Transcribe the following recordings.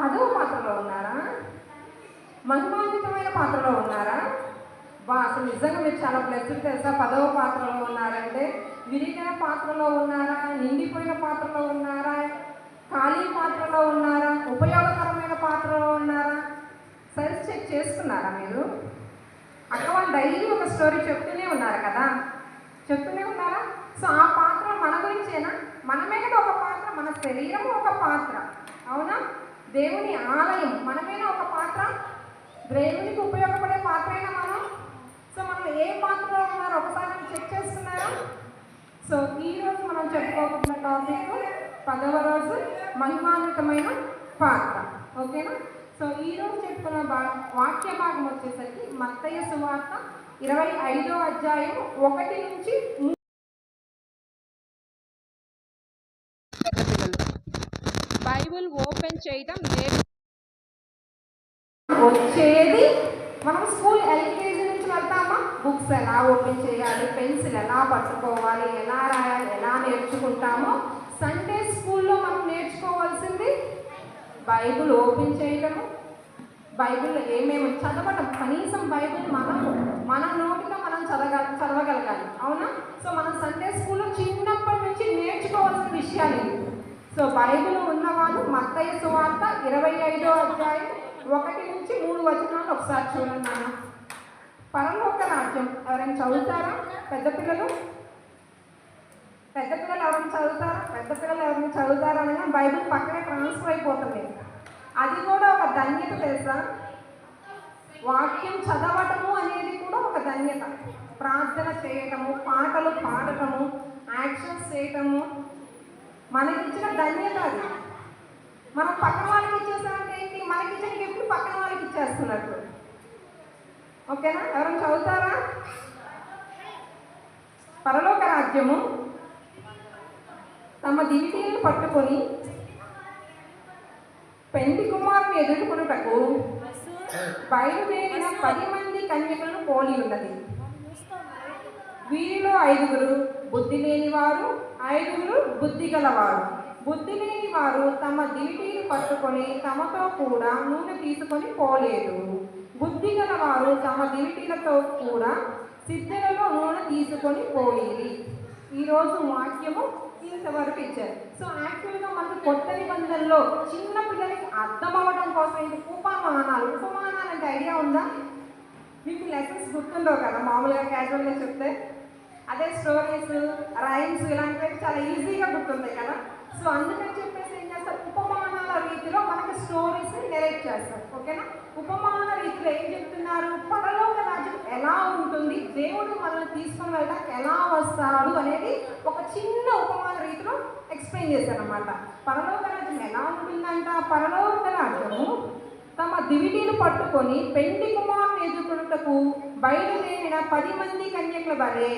10వ పాత్రలో ఉన్నారా? మహిమాన్వితమైన పాత్రలో ఉన్నారా? అసలు నిజంగా మీరు చాలా బ్లెస్డ్ తెలుసా. 10వ పాత్రలో ఉన్నారంటే విరిగిన పాత్రలో ఉన్నారా? నిండిపోయిన పాత్రలో ఉన్నారా? ఖాళీ పాత్రలో ఉన్నారా? ఉపయోగకరమైన పాత్రలో ఉన్నారా? సెల్ఫ్ చెక్ చేసుకున్నారా మీరు? అక్క వాళ్ళు డైలీ ఒక స్టోరీ చెప్తూనే ఉన్నారు కదా, చెప్తూనే ఉన్నారా? సో ఆ పాత్ర మన గురించేనా? మనమే కదా ఒక పాత్ర, మన శరీరం ఒక పాత్ర, అవునా? దేవుని ఆలయం మనమేనా ఒక పాత్ర? దేవునికి ఉపయోగపడే పాత్రైనా మనం? సో మనం ఏ పాత్రలో ఉన్నారో ఒకసారి చెక్ చేసుకున్నారా? సో ఈరోజు మనం చెప్పుకోకుండా టాపిక్ 10వ రోజు మహిమాన్వితమైన పాత్ర, ఓకేనా? సో ఈరోజు చెప్పుకున్న వాక్య భాగం వచ్చేసరికి మత్తయి సువార్త 25వ అధ్యాయం 1 నుంచి 3. బైబుల్ ఓపెన్ చేయడం వచ్చేది మనం స్కూల్ ఎల్కేజీ నుంచి వెళ్తామా, బుక్స్ ఎలా ఓపెన్ చేయాలి, పెన్సిల్ ఎలా పట్టుకోవాలి, ఎలా రాయాలి, ఎలా నేర్చుకుంటామో సండే స్కూల్లో మనం నేర్చుకోవాల్సింది బైబుల్ ఓపెన్ చేయడము, బైబిల్లో ఏమేమి చదవటం, కనీసం బైబిల్ మన నోటితో మనం చదవగలగాలి, అవునా? సో మనం సండే స్కూల్లో చిన్నప్పటి నుంచి నేర్చుకోవాల్సిన విషయాలు ఇవి. సో బైబిల్ ఉన్నవాళ్ళు మత్తయి సువార్త 25వ అధ్యాయం 1 నుంచి 3 వచనాలు ఒకసారి చూడండి నాన్న. పరలోక రాజ్యం ఎవరైనా చదువుతారా? పెద్ద పిల్లలు ఎవరైనా చదువుతారా? పెద్ద పిల్లలు ఎవరైనా చదువుతారా అనగా బైబిల్ పక్కనే ట్రాన్స్ఫర్ అయిపోతుంది. అది కూడా ఒక ధన్యత తెలుసా. వాక్యం చదవటము అనేది కూడా ఒక ధన్యత. ప్రార్థన చేయటము, పాటలు పాడటము, యాక్షన్స్ చేయటము మనకిచ్చిన ధన్యత. అది మనం పక్కన వాళ్ళకి ఇచ్చేసామంటే ఏంటి? మనకి ఇచ్చిన గిఫ్ట్ పక్కన వాళ్ళకి ఇచ్చేస్తున్నట్టు, ఓకేనా? ఎవరైనా చదువుతారా? పరలోక రాజ్యము తమ దివిటీలను పట్టుకొని పెండి కుమారుని ఎదుర్కొనుటకు బయలుదేరిన 10 మంది కన్యకలను పోలి ఉన్నది. వీరిలో 5 బుద్ధి లేనివారు, 5 బుద్ధి గలవారు. బుద్ధి లేని వారు తమ దివిటీలు పట్టుకొని తమతో కూడా నూనె తీసుకొని పోలేదు. బుద్ధి గలవారు తమ దివిటీలతో కూడా సిద్ధలలో నూనె తీసుకొని పోయి. ఈరోజు వాక్యము ఇంతవరకు ఇచ్చారు. సో యాక్చువల్గా మనకు కొత్త నిబంధనలో చిన్న పిల్లలకి అర్థం అవ్వడం కోసం ఇది ఉపమానాలు అంటే ఐడియా ఉందా మీకు? లెసన్స్ గుర్తుండవు కదా మామూలుగా క్యాజువల్గా చెప్తే. అదే స్టోరీస్, రైమ్స్ ఇలాంటివి చాలా ఈజీగా గుర్తుంటాయి కదా. సో అందుకని చెప్పేసి ఏం చేస్తారు, ఉపమానాల రీతిలో మనకి స్టోరీస్ నెరేట్ చేస్తారు, ఓకేనా? ఉపమాన రీతిలో ఏం చెప్తున్నారు? పరలోక రాజ్యం ఎలా ఉంటుంది, దేవుడు మనల్ని తీసుకొని వెళ్ళడానికి ఎలా వస్తాడు అనేది ఒక చిన్న ఉపమాన రీతిలో ఎక్స్ప్లెయిన్ చేశారు అనమాట. పరలోక రాజ్యం ఎలా ఉంటుందంట? పరలోక రాజ్యము తమ దివిటీలు పట్టుకొని పెండి కుమారుని ఎదుర్కొనుటకు బయలుదేరిన 10 మంది కన్యకల వలె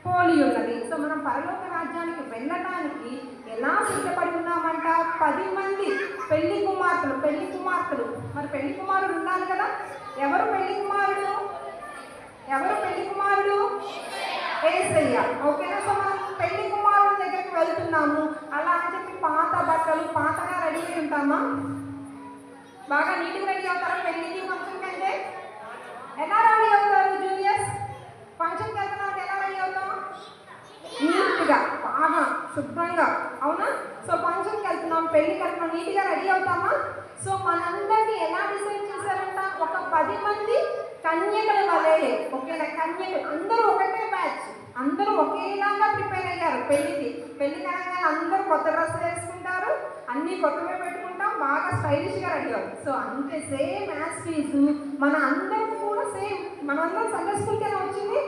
పోలి ఉన్నది. సో మనం పరలోక రాజ్యానికి వెళ్ళడానికి ఎలా సిద్ధపడి ఉన్నామంట? 10 మంది పెళ్లి కుమార్తెలు. మరి పెళ్లి కుమారుడు ఉండాలి కదా. ఎవరు పెళ్లి కుమారుడు? యేసయ్య, ఓకేనా? సో మనం పెళ్లి కుమారుడి దగ్గరికి వెళ్తున్నాము. అలా అని చెప్పి పాత బట్టలు పాతగా రెడీ అయి ఉంటామా? బాగా నీట్గా రెడీ అవుతారా పెళ్లికి, ఫంక్షన్ కంటే? ఎలా రెడీ అవుతారు జూనియర్స్? ఫంక్షన్కి వెళ్తున్నాం ఎలా రెడీ అవుతాం? నీట్గా, బాగా శుభ్రంగా, అవునా? సో ఫంక్షన్కి వెళ్తున్నాం, పెళ్ళికి వెళ్తున్నాం, నీట్గా రెడీ అవుతామా? సో మనందరినీ ఎలా డిసైడ్ చేశారంట? ఒక 10 మంది కన్యకల వలె, ఓకేనా? కన్యకలు అందరూ ఒకటే బ్యాచ్, అందరూ ఒకేలాగా ప్రిపేర్ అయ్యారు పెళ్ళికి. పెళ్లి కనగానే అందరూ కొత్త డ్రెస్సులు వేసుకుంటారు, అన్నీ కొత్తవే పెట్టుకుంటాం, బాగా స్టైలిష్గా రెడీ అవుతాం. సో అంతే సేమ్ యాజ్ ఫీజు మన అందరం కూడా సేమ్. మనందరం సండే స్కూల్కి ఎలా వచ్చింది?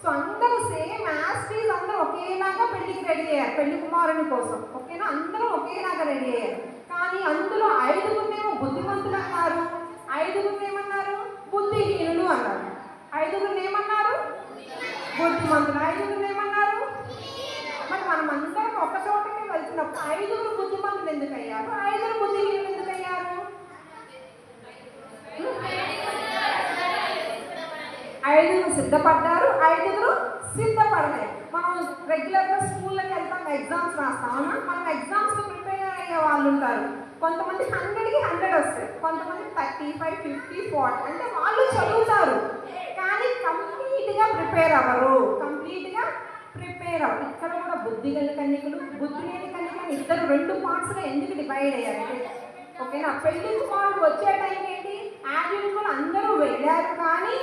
సో అందరూ సేమ్ యాజ్ ఫీజ్, అందరూ ఒకేలాగా పెళ్లికి రెడీ అయ్యారు, పెళ్లి కుమారుని కోసం, ఓకేనా? అందరూ ఒకేలాగా రెడీ అయ్యారు. కానీ అందులో 5 బుద్ధిమంతులు అన్నారు, 5 ఏమన్నారు? బుద్ధిహీనులు అన్నారు. 5 ఏమన్నారు? బుద్ధిమంతులు. 5 ఏమన్నారు? మరి మనం అందరం ఒక చోటకి వెళ్తున్నప్పుడు 5 బుద్ధిమంతులు ఎందుకు అయ్యారు, 5 బుద్ధిహీనులు ఎందుకు అయ్యారు? 5 సిద్ధపడ్డారు, 5 సిద్ధపడలేదు. మనం రెగ్యులర్గా స్కూల్లోకి వెళ్తాం, ఎగ్జామ్స్ రాస్తామన్నా. మనం ఎగ్జామ్స్కి ప్రిపేర్ అయ్యే వాళ్ళు ఉంటారు. కొంతమంది 100కి 100 వస్తాయి, కొంతమంది 35, 50, 40. అంటే వాళ్ళు చదువుతారు కానీ కంప్లీట్గా ప్రిపేర్ అవ్వరు. ఇక్కడ కూడా బుద్ధి గల కన్యకలు, బుద్ధి లేని కన్యకలు ఇద్దరు 2 పార్ట్స్గా ఎందుకు డివైడ్ అయ్యారంటే, ఓకేనా, పెళ్లి కుమారుడు వచ్చే టైం ఏంటి, యాజ్ యూజువల్ అందరూ వెళ్ళారు కానీ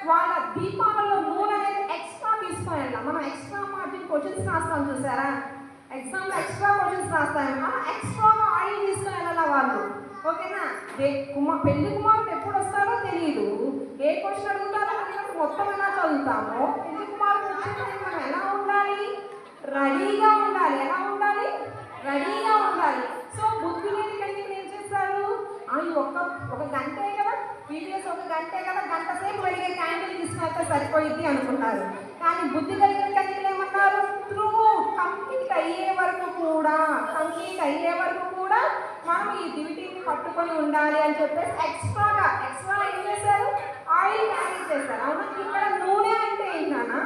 వాళ్ళ దీపాలలో నూనె అనేది ఎక్స్ట్రా తీసుకొని వెళ్ళాం. మనం ఎక్స్ట్రా మార్జిన్ క్వశ్చన్స్ రాస్తాం చూసారా, ఎగ్జామ్లో ఎక్స్ట్రా క్వశ్చన్స్ రాస్తాము, ఎక్స్ట్రాగా ఆయిల్ తీసుకొని వెళ్ళాలి వాళ్ళు. ఓకేనా, పెళ్లి కుమారుడు ఎప్పుడు వస్తాడో తెలియదు, ఏ క్వశ్చన్ అడుగుతారో తెలియదు, మొత్తం ఎలా చదువుతామో. పెళ్లి కుమారుడు వచ్చే టైం మనం ఎలా ఉండాలి, రెడీగా ఉండాలి. ఎలా ఉండాలి, రెడీగా ఉండాలి. సో బుద్ధి లేని కన్యకలు ఏం చేస్తారు, అవి ఒక గంటే కదా, ప్రీవియస్ ఒక గంటే కదా, గంట సేపు వెలిగే క్యాండిల్ తీసుకున్నట్టే సరిపోయింది అనుకున్నారు. కానీ బుద్ధి కలిగిన కన్యకలు ఏమన్నారు, త్రూ కంప్లీట్ అయ్యే వరకు కూడా మనం ఈ డ్యూటీని పట్టుకొని ఉండాలి అని చెప్పేసి ఎక్స్ట్రా ఏం చేశారు, ఆయిల్ క్యారీ చేశారు. అవునా, ఇక్కడ నూనె అంటే ఏంటన్నా,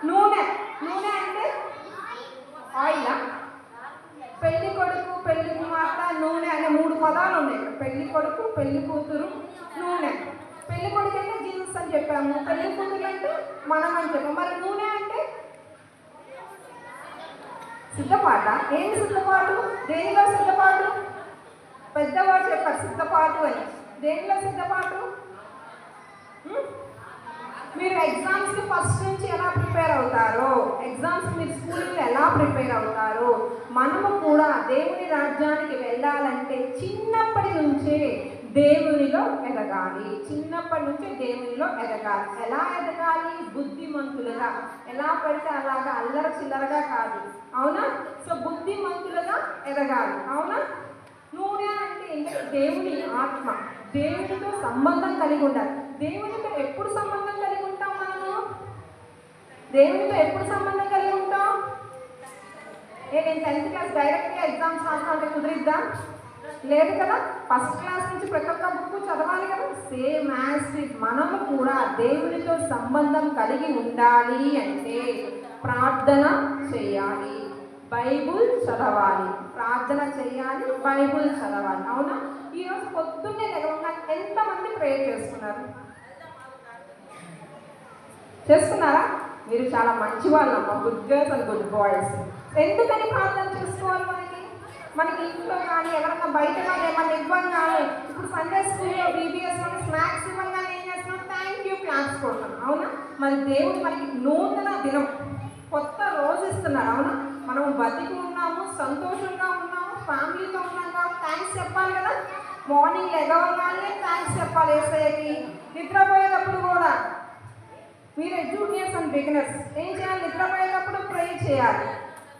నూనె అంటే ఆయిలా, పెళ్లి కొడుకు పెళ్లి కుమార్తె నూనె అనే 3 పదాలు ఉన్నాయి. పెళ్లి కొడుకు, పెళ్లి కూతురు, నూనె. పెళ్లి కొడుకు అంటే జీసస్ అని చెప్పాము, పెళ్లి కూతురు అంటే మనం అని చెప్పాము. మరి నూనె అంటే సిద్ధపాట. ఏంటి సిద్ధపాటు, దేనిలో సిద్ధపాటు, పెద్దవాడు చెప్పారు సిద్ధపాటు అని. దేనిలో సిద్ధపాటు, మీరు ఎగ్జామ్స్కి ఫస్ట్ నుంచి ఎలా ప్రిపేర్ అవుతారో, ఎగ్జామ్స్ మీరు స్కూల్లో ఎలా ప్రిపేర్ అవుతారో, మనము కూడా దేవుని రాజ్యానికి వెళ్ళాలంటే చిన్నప్పటి నుంచే దేవునిలో ఎదగాలి. ఎలా ఎదగాలి, బుద్ధిమంతులుగా, ఎలా పడితే అలాగా అల్లర చిల్లరగా కాదు. అవునా, సో బుద్ధిమంతులుగా ఎదగాలి. అవునా, నూనె అంటే ఏంటంటే దేవుని ఆత్మ, దేవునితో సంబంధం కలిగి ఉండాలి. దేవునితో ఎప్పుడు సంబంధం కలిగి ఉంటాం మనము, దేవునితో ఎప్పుడు సంబంధం కలిగి ఉంటాం. నేను 10th క్లాస్ డైరెక్ట్గా ఎగ్జామ్స్ రాస్తా అంటే కుదిరిద్దా, లేదు కదా. ఫస్ట్ క్లాస్ నుంచి ప్రతి ఒక్క బుక్ చదవాలి కదా. సేమ్ యాజ్ మనము కూడా దేవునితో సంబంధం కలిగి ఉండాలి అంటే ప్రార్థన చేయాలి, బైబుల్ చదవాలి. అవునా, ఈరోజు పొద్దున్నే ఎంతమంది ప్రేయర్ చేస్తున్నారా? మీరు చాలా మంచి వాళ్ళమ్మా, good girls and good boys. ఎందుకని ప్రార్థన చేసుకోవాలి? మనకి ఇంట్లో కానీ ఎవరైనా బయట కానీ ఏమన్నా ఇవ్వగానే, ఇప్పుడు సండే స్కూల్లో బీబీఎస్లో స్నాక్స్ ఇవ్వగానే ఏం చేస్తున్నాం, థ్యాంక్ యూ క్లాప్స్ కొడతాం. అవునా, మరి దేవుడు మనకి నూతన దినం, కొత్త రోజు ఇస్తున్నాడు. అవునా, మనం బతికి ఉన్నాము, సంతోషంగా ఉన్నాము, ఫ్యామిలీతో ఉన్నాం కాబట్టి థ్యాంక్స్ చెప్పాలి కదా. మార్నింగ్ లెగవగానే థ్యాంక్స్ చెప్పాలి ఏసయ్యకి. నిద్రపోయేటప్పుడు కూడా మీరు జూనియర్స్ అండ్ బిగినర్స్ ఏం చేయాలి, నిద్రపోయేటప్పుడు ప్రేయర్ చేయాలి,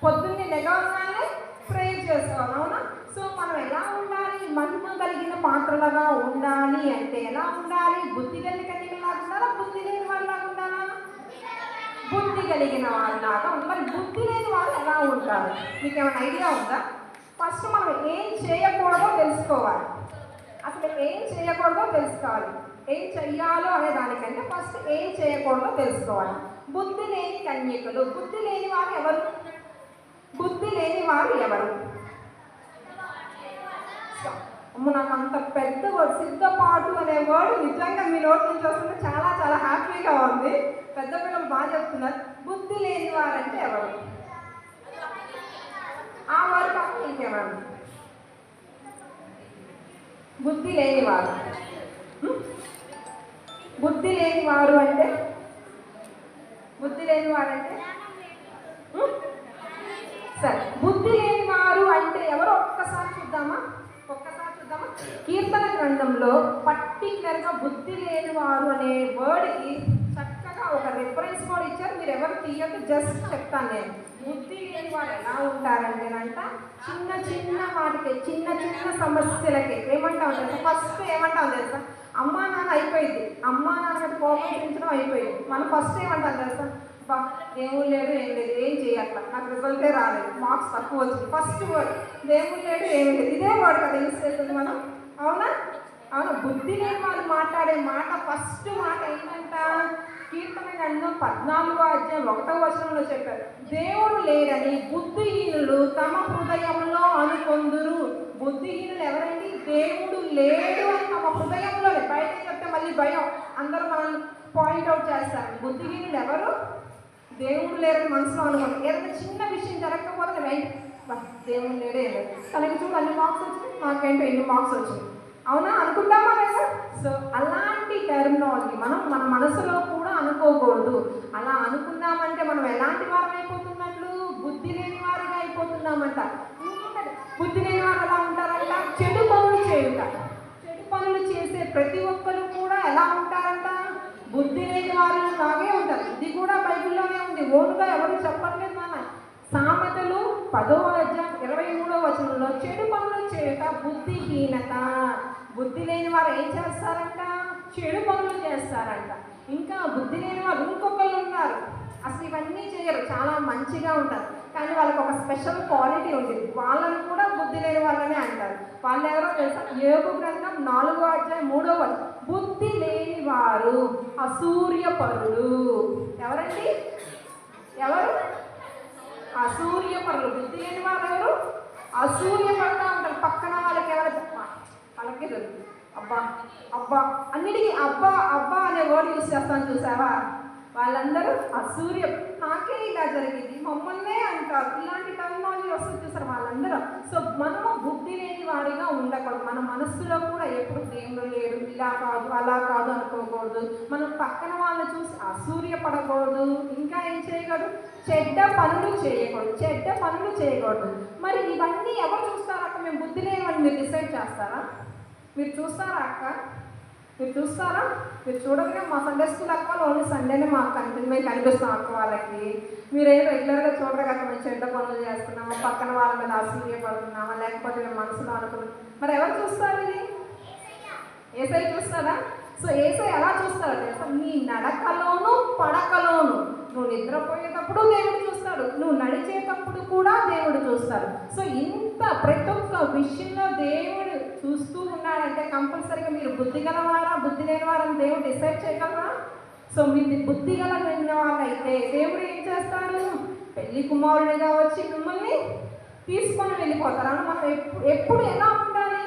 పొద్దున్నే లెగవగానే ప్రేయర్ చేసుకోవాలి. అవునా, సో మనం ఎలా ఉండాలి, మహిమ కలిగిన పాత్రలుగా ఉండాలి అంటే ఎలా ఉండాలి, బుద్ధి కలిగిన కన్యకలాగా ఉండాలా, బుద్ధి లేని వాళ్ళలాగా ఉండాలా, బుద్ధి కలిగిన వాళ్ళలాగా ఉండాలి. మరి బుద్ధి లేని వాళ్ళు ఎలా ఉంటారు, మీకు ఏమైనా ఐడియా ఉందా? ఫస్ట్ మనం ఏం చేయకూడదో తెలుసుకోవాలి. అసలు ఏం చేయకూడదో తెలుసుకోవాలి. ఏం చెయ్యాలో అనే దానికంటే ఫస్ట్ ఏం చేయకూడదో తెలుసుకోవాలి. బుద్ధి లేని కన్యకలు, బుద్ధి లేని వారు ఎవరు? నాకు అంత పెద్ద వర్డ్ సిద్ధపాటు అనే వర్డ్ నిజంగా మీ నోటి నుంచి వస్తుంటే చాలా చాలా హ్యాపీగా ఉంది. పెద్ద పిల్లలు బాగా చెప్తున్నారు. బుద్ధి లేని వారంటే ఎవరు? ఆ వర్డ్ కాకుండా ఇంకెవరు? బుద్ధి లేని వారు అంటే సరే, బుద్ధి లేని వారు అంటే ఎవరో ఒక్కసారి చూద్దామా. కీర్తన గ్రంథంలో పర్టికులర్గా బుద్ధి లేని వారు అనే వర్డ్కి చక్కగా ఒక రిఫరెన్స్ కూడా ఇచ్చారు. మీరు ఎవరు తీయద్దు, జస్ట్ చెప్తాను నేను. బుద్ధి లేని వారు ఎలా ఉంటారంటేనంట, చిన్న చిన్న వాటికి, చిన్న చిన్న సమస్యలకి ఏమంటాం తెలుసా, ఫస్ట్ ఏమంటాం తెలుసా, అమ్మా నాన్న అయిపోయింది, అమ్మా నాన్న కోపించడం అయిపోయింది. మనం ఫస్ట్ ఏమంటాం తెలుసా, దేవుడు లేడు, ఏం చేయట్లా, నాకు రిజల్టే రాలేదు, మార్క్స్ తక్కువ వచ్చింది. ఫస్ట్ వర్డ్ దేవుడు లేడు, ఏమీ లేదు, ఇదే వర్డ్ కదా యూస్ చేస్తుంది మనం. అవునా, అవును, బుద్ధి లేని వాళ్ళు మాట్లాడే మాట ఫస్ట్ మాట ఏంటంట? కీర్తన గ్రంథం 14 అధ్యాయం 1వ వచనంలో చెప్పారు, దేవుడు లేడని బుద్ధిహీనులు తమ హృదయంలో అనుకొందురు. బుద్ధిహీనులు ఎవరండి? దేవుడు లేడు అని తమ హృదయంలోనే. బయట చెప్తే మళ్ళీ భయం, అందరూ మనల్ని పాయింట్అవుట్ చేస్తారు. బుద్ధిహీనులు ఎవరు? దేవుడు లేరని మనసులో అనుకోండి. ఏదైనా చిన్న విషయం జరగకపోతే దేవుడు లేడే లేదు, తనకి చూడు అన్ని మార్క్స్ వచ్చినాయి, మాకేంటో ఎన్ని మార్క్స్ వచ్చినాయి, అవునా అనుకుంటామా లేదా? సో అలాంటి టెర్మినాలజీ మనం మన మనసులో కూడా అనుకోకూడదు. అలా అనుకున్నామంటే మనం ఎలాంటి వారం అయిపోతున్నట్లు? బుద్ధి లేని వారిగా అయిపోతున్నామంట. బుద్ధి లేని వారు ఎలా ఉంటారంట? చెడు పనులు చేయుట. చెడు పనులు చేసే ప్రతి ఒక్కరు కూడా ఎలా ఉంటారంట? బుద్ధి లేని వారు లాగే ఉంటారు. ఇది కూడా బైబిల్లోనే ఉంది, ఓన్గా ఎవరు చెప్పట్లేదు. మన సామెతలు 10వ అధ్యాయం 23వ వచనంలో చెడు పనులు చేయుట బుద్ధిహీనత. బుద్ధి లేని వారు ఏం చేస్తారంట? చెడు పనులు చేస్తారంట. ఇంకా బుద్ధి లేని వారు ఇంకొకళ్ళు ఉన్నారు, అసలు ఇవన్నీ చేయరు, చాలా మంచిగా ఉంటారు, కానీ వాళ్ళకి ఒక స్పెషల్ క్వాలిటీ ఉంటుంది. వాళ్ళని కూడా బుద్ధి లేని వాళ్ళనే అంటారు. వాళ్ళు ఎవరో తెలుసా? యోబు గ్రంథం 4వ అధ్యాయం 3వ వచనం, బుద్ధి లేని వారు అసూర్యపరులు. ఎవరండి? ఎవరు? అసూర్యపరులు. బుద్ధి లేని వారు ఎవరు? అసూర్యపడుతూ ఉంటారు. పక్కన వాళ్ళకి ఎవరు వాళ్ళకి అబ్బా అబ్బా అన్నిటికీ అబ్బా అబ్బా అనే వర్డ్ యూజ్ చేస్తాను చూసావా? వాళ్ళందరూ అసూర్య, నాకే ఇలా జరిగింది, మమ్మల్నే అంటారు, ఇలాంటి టెర్మినాలజీ వస్తుంది చూసారు వాళ్ళందరూ. సో మనము బుద్ధి లేని వారిగా ఉండకూడదు. మన మనస్సులో కూడా ఎప్పుడు దేవుడు లేడు, ఇలా కాదు అలా కాదు అనుకోకూడదు. మనం పక్కన వాళ్ళని చూసి అసూర్యపడకూడదు. ఇంకా ఏం చేయకూడదు? చెడ్డ పనులు చేయకూడదు. చెడ్డ పనులు చేయకూడదు. మరి ఇవన్నీ ఎవరు చూస్తారా అక్క? మేము బుద్ధి లేని వాళ్ళని మీరు డిసైడ్ చేస్తారా? మీరు చూస్తారా అక్క? మీరు చూస్తారా? మీరు చూడగానే మా సండే స్కూల్ అక్క వాళ్ళు ఓన్లీ సండేనే మాకు మేము కనిపిస్తాం అక్క వాళ్ళకి. మీరేం రెగ్యులర్గా చూడరు కదా, మేము చెడ్డ పనులు చేస్తున్నామా, పక్కన వాళ్ళ మీద అసూయపడుతున్నామా, లేకపోతే మేము మనసులో అనుకున్నాం. మరి ఎవరు చూస్తారు ఇది? ఏసై చూస్తారా? సో ఏసై ఎలా చూస్తారో తెలుసా? నీ నడకలోను పడకలోను. నువ్వు నిద్రపోయేటప్పుడు దేవుడు చూస్తాడు, నువ్వు నడిచేటప్పుడు కూడా దేవుడు చూస్తాడు. సో ఇంత ప్రతి ఒక్క విషయంలో దేవుడు చూస్తూ ఉన్నాడంటే కంపల్సరీగా మీరు బుద్ధి గలవారా బుద్ధి లేని వారని దేవుడు డిసైడ్ చేయగలరా? సో మీరు బుద్ధి గల వాళ్ళైతే దేవుడు ఏం చేస్తాడు? పెళ్లి కుమారుడిగా వచ్చి మిమ్మల్ని తీసుకొని వెళ్ళిపోతారు. మనం ఎప్పుడు ఎలా ఉండాలి?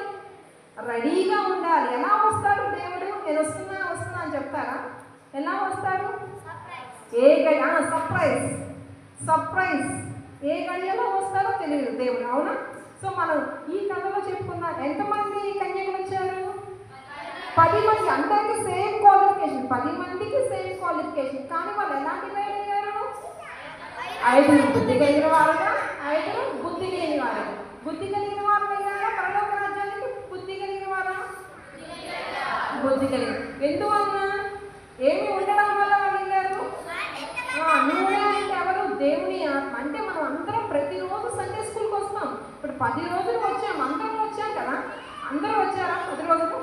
రెడీగా ఉండాలి. ఎలా వస్తాడు దేవుడు? నేను వస్తున్నా అని చెప్తారా? ఎలా వస్తాడు? సర్ప్రైజ్ ఏ గడియలో వస్తాడో తెలియదు దేవుడు, అవునా? సో మనం ఈ కథలో చెప్పుకున్నాం. ఎంతమంది కన్యకలు వచ్చారు? 10 మంది. అందరికీ సేమ్ క్వాలిఫికేషన్, 10 మందికి సేమ్ క్వాలిఫికేషన్. కానీ వాళ్ళు ఎలాంటి వేరు అయ్యారు? 5 బుద్ధి కలిగిన వారుగా, 5 బుద్ధి లేని వారు. బుద్ధి కలిగిన వారు అయ్యారా పరలోక రాజ్యానికి? బుద్ధి కలిగిన వారా? బుద్ధి కలిగిన. ఎందువల్ల? ఏమి ఉండడం వల్ల వాళ్ళు వెళ్ళారు? నూనె అంటే ఎవరు? దేవుని ఆత్మ. అంటే మనం అందరం ప్రతిరోజు సండే స్కూల్కి వస్తాం. ఇప్పుడు 10 రోజులు వచ్చాం, అందరం వచ్చాం కదా. అందరూ వచ్చారా? 10 రోజులు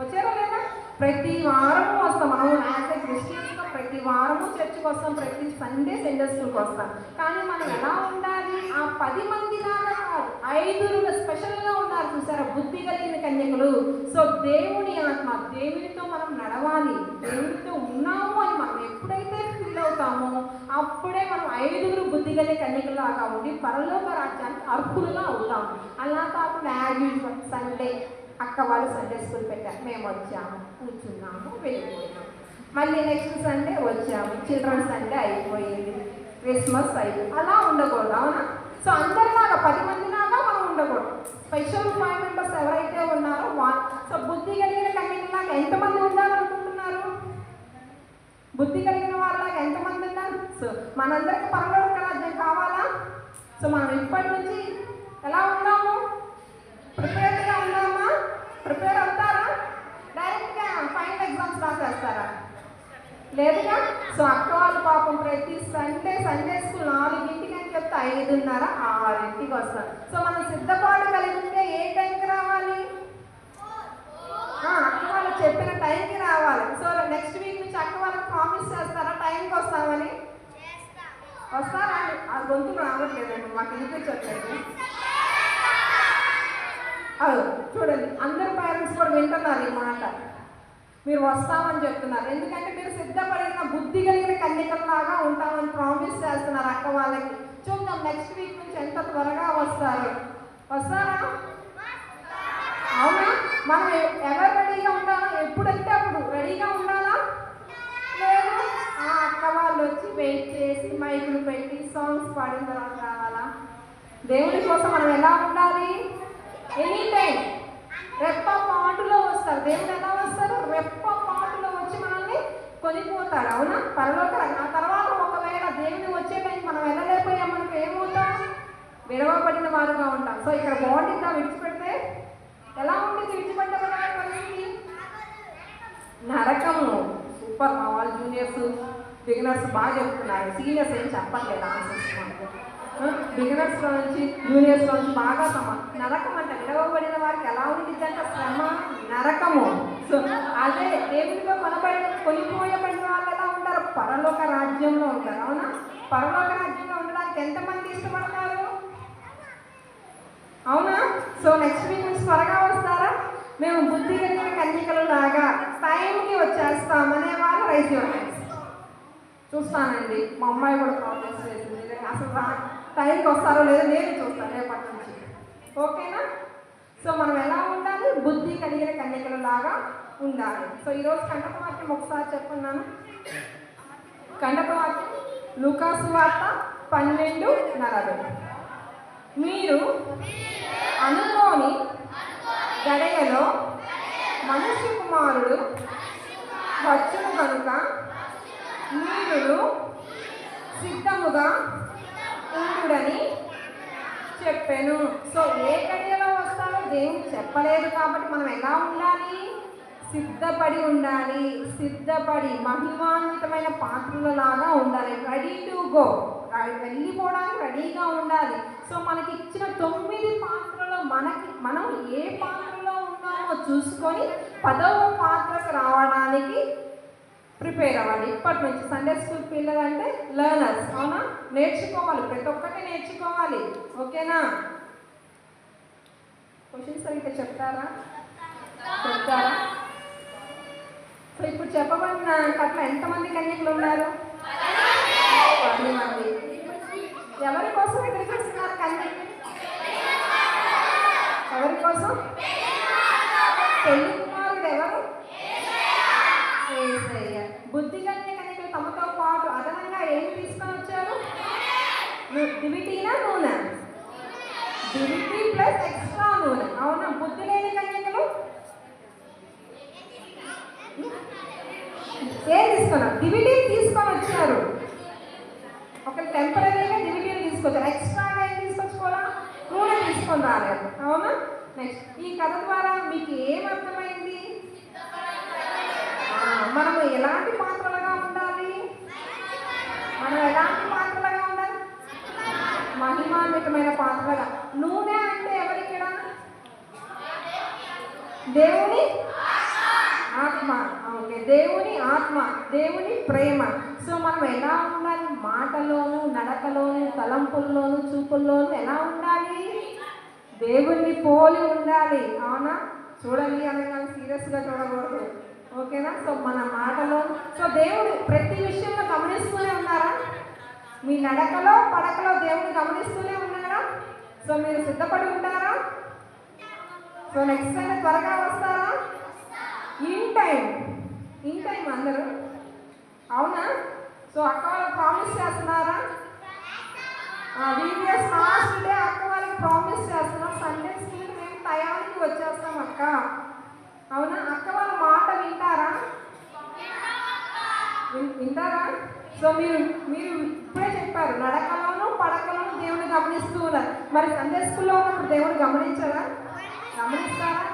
వచ్చారా లేదా? ప్రతి వారము వస్తాం. మనం యాజ్ ఏ క్రిస్టియన్స్గా ప్రతి వారము చర్చికి వస్తాం, ప్రతి సండే స్కూల్కి వస్తాం. కానీ మనం ఎలా ఉండాలి? ఆ 10 మంది లాగా కాదు, 5 స్పెషల్గా ఉన్నారు చూసారా? బుద్ధి కలిగిన కన్యకలు. సో దేవుని ఆత్మ, దేవునితో మనం నడవాలి, దేవునితో ఉన్నాము అని మనం ఎప్పుడైతే ఫీల్ అవుతామో అప్పుడే మనం 5 బుద్ధి కలిగిన కన్యకలాగా ఉండి పరలోక రాజ్యానికి అర్హులుగా అవుతాము. అలా కాకుండా యాజ్ యూజువల్ సండే అక్క వాళ్ళు సండే స్కూల్ పెట్టారు, మేము వచ్చాము, కూర్చున్నాము, వెళ్ళిపోయాము. మళ్ళీ నెక్స్ట్ సండే వచ్చాము, చిల్డ్రన్స్ సండే అయిపోయింది, క్రిస్మస్ అయిపోయింది. అలా ఉండకూడదు, అవునా? సో అందరిలాగా 10 మందిలాగా మనం ఉండకూడదు. స్పెషల్ 5 మెంబర్స్ ఎవరైతే ఉన్నారో సో బుద్ధి కలిగిన కన్యకలాగా ఎంతమంది ఉండాలనుకుంటున్నారు? బుద్ధి కలిగిన వాళ్ళలాగా ఎంతమంది ఉన్నారు? సో మనందరికీ పరలోక రాజ్యం కావాలా? సో మనం ఇప్పటి నుంచి ఎలా ఉన్నాము? ప్రిపేర్డ్గా ఉన్నామా? ప్రిపేర్ అవుతారా? డైరెక్ట్గా ఫైనల్ ఎగ్జామ్స్ రాసేస్తారా? లేదుగా. సో అక్క వాళ్ళు పాపం ప్రతి సండే స్కూల్ 4ంటికి అని చెప్తే 5:30, 6ంటికి వస్తారు. సో మనం సిద్ధపాటు కలిగి ఉంటే ఏ టైంకి రావాలి? అక్క వాళ్ళు చెప్పిన టైంకి రావాలి. సో నెక్స్ట్ వీక్ నుంచి అక్క వాళ్ళకి ప్రామిస్ చేస్తారా టైంకి వస్తామని? వస్తారా? ఆ గొంతులు రావట్లేదండి, మాకు వినిపించట్లేదు. అది చూడండి, అందరు పేరెంట్స్ కూడా వింటున్నారు ఈ మాట. మీరు వస్తామని చెప్తున్నారు, ఎందుకంటే మీరు సిద్ధపడిన బుద్ధి కలిగిన కన్యకల్లాగా ఉంటామని ప్రామిస్ చేస్తున్నారు అక్క వాళ్ళకి. చూద్దాం నెక్స్ట్ వీక్ నుంచి ఎంత త్వరగా వస్తారు. వస్తారా? అవునా? మనం ఎవరు రెడీగా ఉండాలా? ఎప్పుడంటే అప్పుడు రెడీగా ఉండాలా? లేదు, ఆ అక్క వాళ్ళు వచ్చి వెయిట్ చేసి మైకులు పెట్టి సాంగ్స్ పాడిన తర్వాత రావాలా? దేవుడి కోసం మనం ఎలా ఉండాలి? ఎనీ టైం రెప్ప పాటులో వస్తారు. దేవుడు ఎలా వస్తారు? రెప్ప పాటులో వచ్చి మనల్ని కొనిపోతాడు. అవునా? పరలోక. ఆ తర్వాత ఒకవేళ దేవుడు వచ్చే టైం మనం వెళ్ళలేకపోయాం, మనకు ఏమవుతాం? విడవబడిన వారుగా ఉంటాం. సో ఇక్కడ బాగుంటుందా? విడిచిపెడితే ఎలా ఉంటుంది? విడిచిపెట్టబడిన పరిస్థితి నరకము. సూపర్. మా వాళ్ళు జూనియర్స్ బిగినర్స్ బాగా చెప్తున్నారు, సీనియర్స్ ఏం చెప్పట్లేదు ఆన్సర్స్. బిగినర్స్ నుంచి జూనియర్స్ నుంచి బాగా నరకం అంటే విడవబడిన వారికి ఎలా ఉంటుందంటే శ్రమ, నరకము. సో అదే దేవుడిలో కొనిపోయబడిన వాళ్ళు ఎలా ఉంటారు? పరలోక రాజ్యంలో ఉంటారు. అవునా? పరలోక రాజ్యంలో ఉండడానికి ఎంతమంది ఇష్టపడతారు? అవునా? సో నెక్స్ట్ వీక్ నుంచి త్వరగా వస్తారా? మేము బుద్ధి కలిగిన కన్యకల లాగా టైంకి వచ్చేస్తాం అనే వాళ్ళు రైజ్ యువర్ హ్యాండ్స్. చూస్తానండి, మా అమ్మాయి కూడా ప్రాబ్లమ్స్ చేసింది. అసలు టైంకి వస్తారో లేదో నేను చూస్తాను రేపటి నుంచి. ఓకేనా? సో మనం ఎలా ఉండాలి? బుద్ధి కలిగిన కన్యకల లాగా ఉండాలి. సో ఈరోజు కంఠపవాక్యం ఒకసారి చెప్పున్నాను. కంఠపవాక్యం లూకాసు వార్త 12:40. మీరు అనుకోని గడియలో మనుష్య కుమారుడు వచ్చును కనుక మీరు సిద్ధముగా ఉండుడని చెప్పాను. సో ఏ గడియలో వస్తారో దేవుడు చెప్పలేదు కాబట్టి మనం ఎలా ఉండాలి? సిద్ధపడి ఉండాలి. సిద్ధపడి మహిమాన్వితమైన పాత్రలలాగా ఉండాలి. రెడీ టు గో, వెళ్ళిపోవడానికి రెడీగా ఉండాలి. సో మనకి ఇచ్చిన 9 పాత్రలో మనం ఏ పాత్రలో ఉన్నామో చూసుకొని 10వ పాత్రకు రావడానికి ప్రిపేర్ అవ్వాలి. ఇప్పటి నుంచి సండే స్కూల్ పిల్లలంటే లెర్నర్స్. అవునా? నేర్చుకోవాలి, ప్రతి ఒక్కటి నేర్చుకోవాలి. ఓకేనా? క్వశ్చన్స్ అయితే చెప్తారా? సో ఇప్పుడు చెప్పబడిన కట్ల ఎంతమంది కన్యకులు ఉన్నారు? 10 మంది. ఎవరి కోసం ఎక్కడికి వస్తున్నారు కన్యకులు? ఎవరి కోసం? పెళ్లి కుమారుడు ఎవరు? యేసయ్య. బుద్ధి కలిగిన కన్యకులు తమతో పాటు అదనంగా ఏం తీసుకొని వచ్చారు? డివిటీనా నూనె? డివిటీ ప్లస్ ఎక్స్ట్రా నూనె. అవునా? బుద్ధి లేని కన్యకులు ఏం తీసుకున్నారు? డివిటీ తీసుకొని వచ్చారు. ఒక టెంపరీగా డివిటీని తీసుకొచ్చారు. ఎక్స్ట్రాగా ఏం తీసుకొచ్చుకోవాలా? నూనె తీసుకొని రాలేదు. అవునా? నెక్స్ట్ ఈ కథ ద్వారా మీకు ఏం అర్థమైంది? మనము ఎలాంటి పాత్రలుగా ఉండాలి? మనం ఎలాంటి పాత్రలుగా ఉండాలి? మహిమాన్వితమైన పాత్రగా. నూనె అంటే ఎవరిక్కడ? దేవుని ఆత్మ. ఓకే, దేవుని ఆత్మ, దేవుని ప్రేమ. సో మనం ఎలా ఉండాలి? మాటలోను, నడకలోను, తలంపుల్లోను, చూపుల్లోను ఎలా ఉండాలి? దేవుణ్ణి పోలి ఉండాలి. అవునా? చూడండి అనగానే సీరియస్గా చూడకూడదు. ఓకేనా? సో మన మాటలో, సో దేవుడు ప్రతి విషయంలో గమనిస్తూనే ఉన్నారా? మీ నడకలో పడకలో దేవుడు గమనిస్తూనే ఉన్నారా? సో మీరు సిద్ధపడి ఉంటారా? సో నెక్స్ట్ టైం త్వరగా వస్తారా? ఇన్ టైం అందరూ. అవునా? సో అక్క వాళ్ళకి ప్రామిస్ చేస్తున్నారా? వీడియోస్ లాస్ట్ డే అక్క వాళ్ళకి ప్రామిస్ చేస్తున్నాం, సండే స్కూల్ మేము టయానికి వచ్చేస్తాం అక్క. అవునా? అక్క వాళ్ళ మాట వింటారా? వింటారా? సో మీరు ఇప్పుడే చెప్పారు, నడకలోను పడకలోను దేవుడు గమనిస్తూ ఉన్నారు. మరి సండే స్కూల్లో ఉన్నప్పుడు దేవుడు గమనించారా? గమనిస్తారా?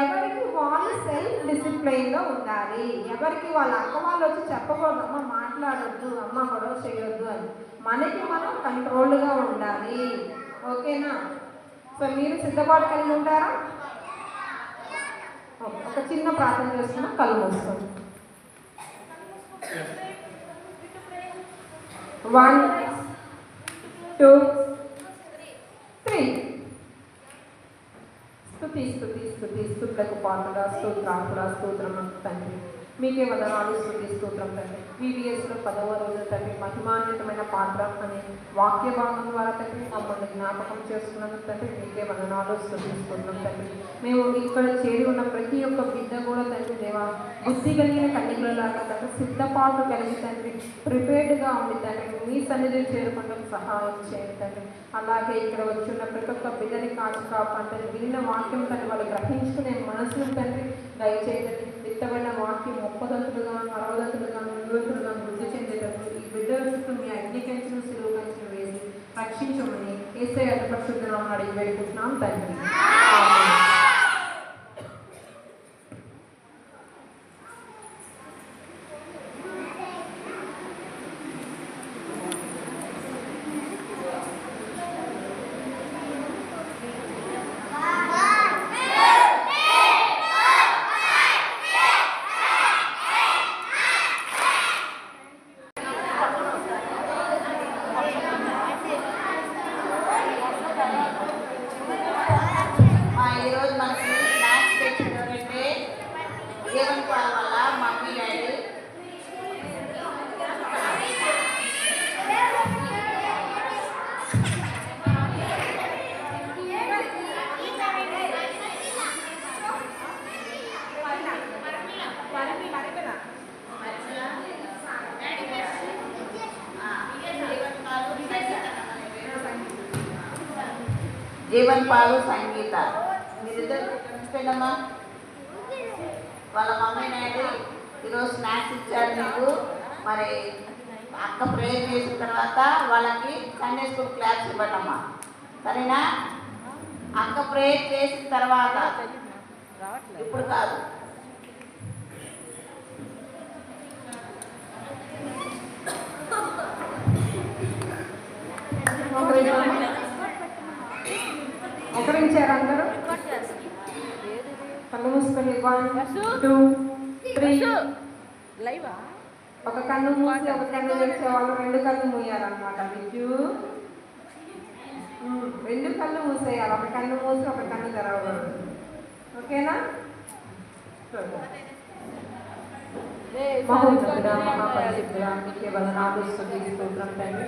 ఎవరికి వాళ్ళు సెల్ఫ్ డిసిప్లైన్లో ఉండాలి. ఎవరికి వాళ్ళ అక్క వాళ్ళు వచ్చి చెప్పకూడదు, అమ్మ మాట్లాడొద్దు, అమ్మ గొడవ చేయొద్దు అని. మనకి మనం కంట్రోల్గా ఉండాలి. ఓకేనా? సో మీరు సిద్ధపాటు కలిగి ఉంటారా? ఒక చిన్న ప్రార్థన చేస్తున్నా, కళ్ళు మూసుకోండి. 1 2 3. స్తుతులకు పాత్రగా స్తోత్రార్పుడా స్తోత్రం తండ్రి. మీకే వందనాలు స్తోత్రం తండ్రి. VBSలో 10వ రోజు తండ్రి మహిమాన్వితమైన పాత్ర అనే వాక్య భాగం ద్వారా తండ్రి మమ్మల్ని జ్ఞాపకం చేసుకున్నందుకు తండ్రి మీకే వందనాలు స్తోత్రం తండ్రి. మేము ఇక్కడ చేరి ఉన్న ప్రతి ఒక్క బిడ్డ కూడా తండ్రి దేవా బుద్ధి కలిగిన కన్యకులలాగా తండ్రి సిద్ధపాటు కలిగి తండ్రి ప్రిపేర్డ్గా ఉండి తండ్రి మీ సన్నిధి చేరుకుంటూ సహాయం చేయండి తండ్రి. అలాగే ఇక్కడ వచ్చి ఉన్న ప్రతి ఒక్క బిడ్డని కాపాడండి. విన్న వాక్యం తండ్రి వాళ్ళు గ్రహించుకునే మనసును తండ్రి దయచేయండి. విత్తబడిన వాక్యం 30దంతులుగా 60దంతులుగా 100దంతులుగా వృద్ధి చెందేటప్పుడు ఈ బిడ్డల చుట్టూ మీ అగ్నికంచును సిలువ కంచును వేసి రక్షించమని యేసయ్య పరిశుద్ధ నామమున అడిగి వేడుకుంటున్నాం తండ్రి. ఆమేన్. ఈరోజు మనకి స్నాక్స్ తెచ్చినట్టే జీవన్ పాల వల్ల మమ్మీ డాడీ జీవన్ పాలు సంగీత మీరిద్దరు చూపించండమ్మా. వాళ్ళ మమ్మీ డాడీ ఈరోజు స్నాక్స్ ఇచ్చారు మీకు. మరి అక్క ప్రేయర్ చేసిన తర్వాత వాళ్ళకి సండే స్కూల్ క్లాస్ ఇవ్వటమ్మా, సరేనా? అక్క ప్రేయర్ చేసిన తర్వాత, ఇప్పుడు కాదు. ఒకరించారు అందరూ కళ్ళు మూసుకొని 1 2 3 ఒక కన్ను మూసి ఒక కన్ను తెచ్చేవాళ్ళు 2 కళ్ళు మూయాలన్నమాట. విజు 2 కళ్ళు మూసేయాలి, ఒక కన్ను మూసి ఒక కన్ను తెరవకూడదు. ఓకేనా? మహోన్నతుడా మహాపరిశుద్ధుడా మీకే వందనాలు స్తుతులు తండ్రి.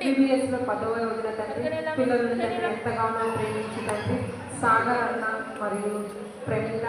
VBSలో 10వ రోజున తండ్రి పిల్లలను తండ్రి ఎంతగానో ప్రేమించి తండ్రి సాగర్ అన్న మరియు ప్రవీణ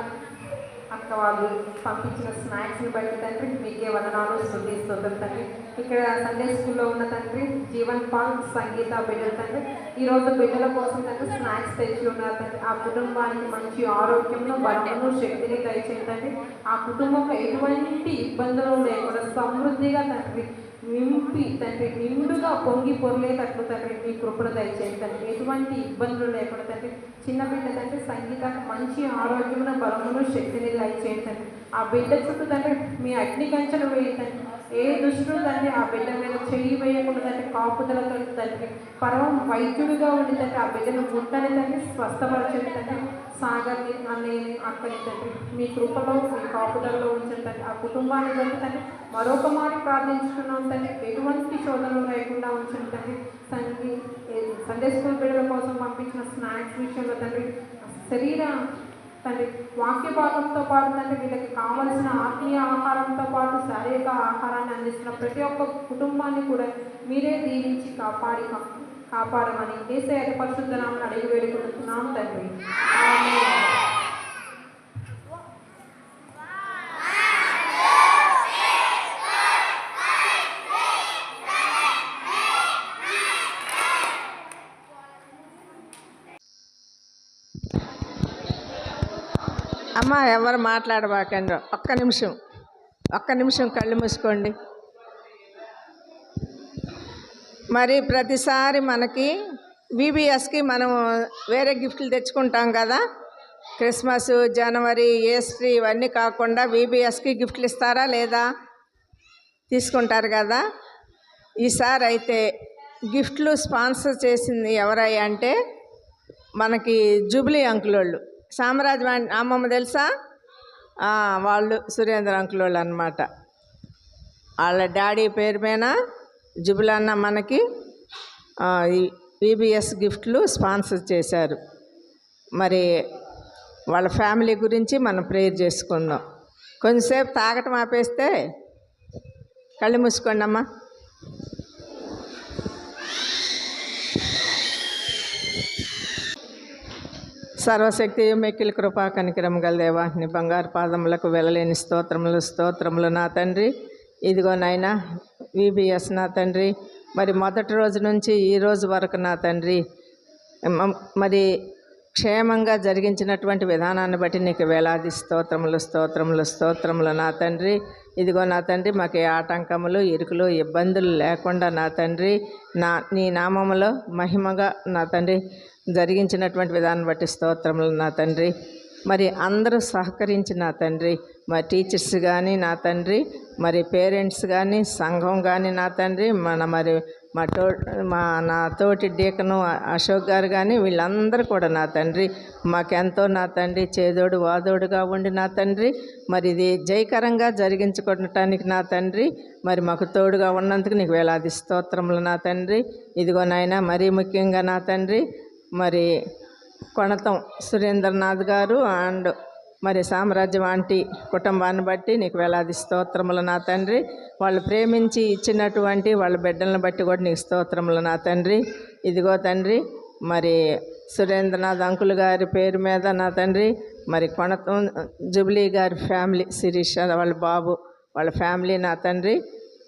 అక్క వాళ్ళు పంపించిన స్నాక్స్ని బట్టి తండ్రి మీకే వందనాలు స్తుతులు తండ్రి. ఇక్కడ సండే స్కూల్లో ఉన్న తండ్రి జీవన్ పాల్ సంగీత బిడ్డలు తండ్రి ఈరోజు బిడ్డల కోసం తండ్రి స్నాక్స్ తెచ్చి ఉన్నారు తండ్రి. ఆ కుటుంబానికి మంచి ఆరోగ్యంలో బలమును శక్తిని దయచేయండి. ఆ కుటుంబంలో ఎటువంటి ఇబ్బందులు లేకుండా సమృద్ధిగా తండ్రి నింపి తండ్రి నిండుగా పొంగి పొరలేటట్లు తండ్రి మీ కృపను దయచేయండి తండ్రి. ఎటువంటి ఇబ్బందులు లేకుండా తండ్రి చిన్న బిడ్డ తండ్రి సంగీతానికి మంచి ఆరోగ్యమున బలమును శక్తిని దయచేయండి తండ్రి. ఆ బిడ్డ చుట్టూ తండ్రి మీ అగ్ని కంచెలు వేయండి. ఏ దుష్టుడు తండ్రి ఆ బిడ్డ మీద చెయ్యి వేయకుండా తండ్రి కాపుదలతో తండ్రి పరమ వైద్యుడిగా ఉండి తండ్రి ఆ బిడ్డను ముట్టని తండ్రి స్వస్థపరచండి తండ్రి. సాగర్ని అన్నయ్యని అక్కని తండ్రి మీ కృపలో మీ కాపుదలలో ఉంచండి తండ్రి. ఆ కుటుంబాన్ని బట్టి తండ్రి మరొక మాట ప్రార్థించుకున్నాం తండ్రి. ఎటువంటి శోధనలు లేకుండా ఉంచండి తండ్రి. సండే స్కూల్ బిడ్డల కోసం పంపించిన స్నాక్స్ విషయంలో తండ్రి శరీర తండ్రి వాక్య భాగంతో పాటు తండ్రి వీళ్ళకి కావలసిన ఆత్మీయ ఆహారంతో పాటు శారీరక ఆహారాన్ని అందిస్తున్న ప్రతి ఒక్క కుటుంబాన్ని కూడా మీరే దీవించి కాపాడమని యేసయ్య పరిశుద్ధ నామమున అడిగి వేడుకుంటున్నాం తండ్రి. ఆమేన్. అమ్మ ఎవరు మాట్లాడబాకండి, ఒక్క నిమిషం కళ్ళు మూసుకోండి. మరి ప్రతిసారి మనకి VBSకి మనం వేరే గిఫ్ట్లు తెచ్చుకుంటాం కదా, క్రిస్మస్, జనవరి, ఈస్టర్ ఇవన్నీ కాకుండా VBSకి గిఫ్ట్లు ఇస్తారా లేదా? తీసుకుంటారు కదా. ఈసారి అయితే గిఫ్ట్లు స్పాన్సర్ చేసింది ఎవరయ్యా అంటే మనకి జూబ్లీ అంకులోళ్ళు, సామ్రాజ్ అమ్మమ్మ తెలుసా, వాళ్ళు సురేంద్ర అంకులోళ్ళు అన్నమాట. వాళ్ళ డాడీ పేరు మీద జుబుల్ అన్న మనకి VBS గిఫ్ట్లు స్పాన్సర్ చేశారు. మరి వాళ్ళ ఫ్యామిలీ గురించి మనం ప్రేయర్ చేసుకుందాం. కొంచెంసేపు తాగటం ఆపేస్తే కళ్ళు మూసుకోండి అమ్మా. సర్వశక్తి మెక్కిలి కృపా కనికరం గల దేవా, నీ బంగారు పాదములకు వెళ్ళలేని స్తోత్రములు నా తండ్రి. ఇదిగో నాయనా విబిఎస్ నా తండ్రి, మరి మొదటి రోజు నుంచి ఈ రోజు వరకు నా తండ్రి మరి క్షేమంగా జరిగించినటువంటి విధానాన్ని బట్టి నీకు వేలాది స్తోత్రములు నా తండ్రి. ఇదిగో నా తండ్రి, మాకు ఏ ఆటంకములు, ఇరుకులు, ఇబ్బందులు లేకుండా నా తండ్రి నీ నామములో మహిమగా నా తండ్రి జరిగించినటువంటి విధానం బట్టి స్తోత్రములు నా తండ్రి. మరి అందరూ సహకరించి నా తండ్రి, మా టీచర్స్ కానీ నా తండ్రి, మరి పేరెంట్స్ కానీ, సంఘం కానీ నా తండ్రి, నా తోటి డీకను అశోక్ గారు కానీ, వీళ్ళందరూ కూడా నా తండ్రి మాకెంతో నా తండ్రి చేదోడు వాదోడుగా ఉండి నా తండ్రి మరి ఇది జయకరంగా జరిగించుకోవటానికి నా తండ్రి మరి మాకు తోడుగా ఉన్నందుకు నీకు వేలాది స్తోత్రములు నా తండ్రి. ఇదిగో నాయన, మరీ ముఖ్యంగా నా తండ్రి మరి కొణతం సురేంద్రనాథ్ గారు అండ్ మరి సామ్రాజ్యం ఆంటీ కుటుంబాన్ని బట్టి నీకు వేలాది స్తోత్రములు నా తండ్రి. వాళ్ళు ప్రేమించి ఇచ్చినటువంటి వాళ్ళ బిడ్డలను బట్టి కూడా నీకు స్తోత్రములు నా తండ్రి. ఇదిగో తండ్రి, మరి సురేంద్రనాథ్ అంకుల్ గారి పేరు మీద నా తండ్రి మరి కొణతం జుబ్లీ గారి ఫ్యామిలీ, శిరీష వాళ్ళ బాబు వాళ్ళ ఫ్యామిలీ నా తండ్రి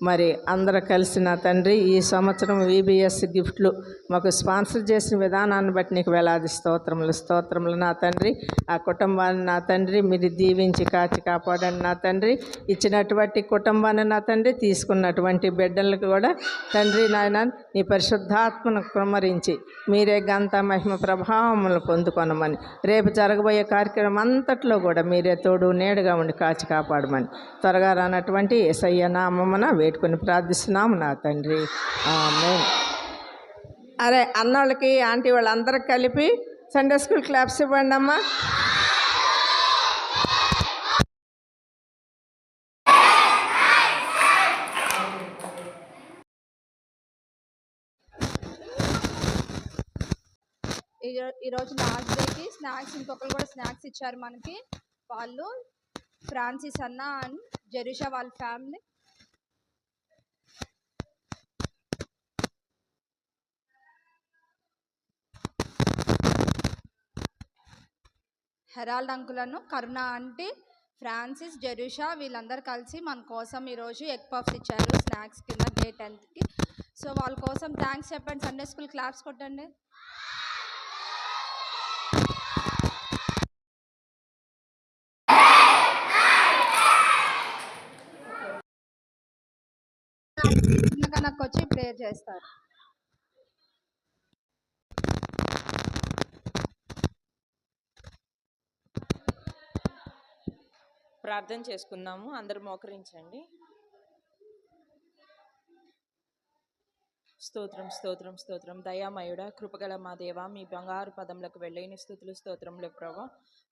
మరి అందరూ కలిసి నా తండ్రి ఈ సంవత్సరం విబిఎస్ గిఫ్ట్లు మాకు స్పాన్సర్ చేసిన విధానాన్ని బట్టి నీకు వేలాది స్తోత్రములు నా తండ్రి. ఆ కుటుంబాన్ని నా తండ్రి మీరు దీవించి కాచి కాపాడండి నా తండ్రి. ఇచ్చినటువంటి కుటుంబాన్ని నా తండ్రి, తీసుకున్నటువంటి బిడ్డలకు కూడా తండ్రి నాయన నీ పరిశుద్ధాత్మను కుమ్మరించి మీరే గంత మహిమ ప్రభావములు పొందుకొనమని, రేపు జరగబోయే కార్యక్రమం అంతట్లో కూడా మీరే తోడు నీడగా ఉండి కాచి కాపాడమని త్వరగా రానటువంటి యేసయ్య నామమున వేడుకొని ప్రార్థిస్తున్నాము నా తండ్రి, ఆమేన్. అరే అన్నోళ్ళకి ఆంటీ వాళ్ళందరికి కలిపి సండే స్కూల్ క్లాప్స్ ఇవ్వండి అమ్మా. ఈరోజు లాస్ట్ డేకి స్నాక్స్ ఇంకొకరు కూడా స్నాక్స్ ఇచ్చారు మనకి. వాళ్ళు ఫ్రాన్సిస్ అన్న అండ్ జెరూషా వాళ్ళ ఫ్యామిలీ. హెరాల్డ్ అంకులను, కరుణ ఆంటీ, ఫ్రాన్సిస్, జెరూషా వీళ్ళందరూ కలిసి మన కోసం ఈరోజు ఎగ్ పఫ్స్ ఇచ్చారు స్నాక్స్ కింద డే 10th. సో వాళ్ళ కోసం థ్యాంక్స్ చెప్పండి. సండే స్కూల్ క్లాప్స్ కొట్టండి. నాకు వచ్చి ప్రేయర్ చేస్తారు. ప్రార్థన చేసుకుందాము. అందరూ మోకరించండి. స్తోత్రం దయామయుడ కృపగల మా దేవ, మీ బంగారు పదములకు వెళ్ళని స్తుతులు స్తోత్రములు ప్రభా.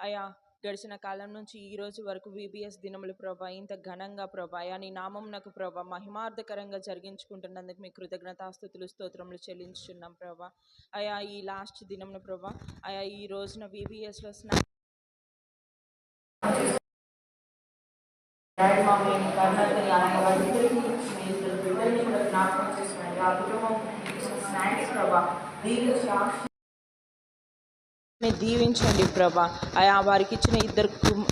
అయా గడిచిన కాలం నుంచి ఈ రోజు వరకు విబిఎస్ దినములు ప్రభా ఇంత ఘనంగా ప్రభా అయా నీ నామమునకు ప్రభా మహిమార్థకరంగా జరిగించుకుంటున్నందుకు మీ కృతజ్ఞతాస్తుతులు స్తోత్రములు చెల్లించుచున్నాం ప్రభా. అయా ఈ లాస్ట్ దినమును ప్రభా అయా ఈ రోజున విబిఎస్లో దీవించండి ప్రభా. అయా వారికి ఇచ్చిన ఇద్దరు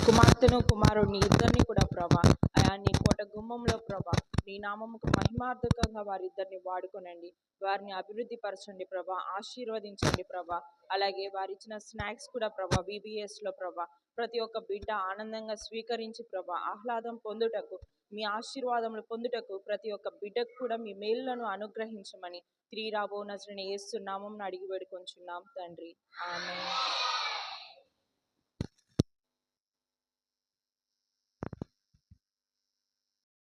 కుమార్తెను కుమారుడిని ఇద్దరిని కూడా ప్రభా అయా నీ కోట గుమ్మంలో ప్రభా నీ నామముకు మహిమార్థకంగా వారిద్దరిని వాడుకొనండి. వారిని అభివృద్ధి పరచండి ప్రభా, ఆశీర్వదించండి ప్రభా. అలాగే వారి ఇచ్చిన స్నాక్స్ కూడా ప్రభా విబిఎస్లో ప్రభా ప్రతి ఒక్క బిడ్డ ఆనందంగా స్వీకరించి ప్రభా ఆహ్లాదం పొందుటకు, మీ ఆశీర్వాదములు పొందుటకు ప్రతి ఒక్క బిడ్డకు కూడా మీ మేలులను అనుగ్రహించమని తిరిగి రాబో నజరేయుడైన యేసు నామమున అడిగి వేడుకొంచున్నాం తండ్రి, ఆమేన్.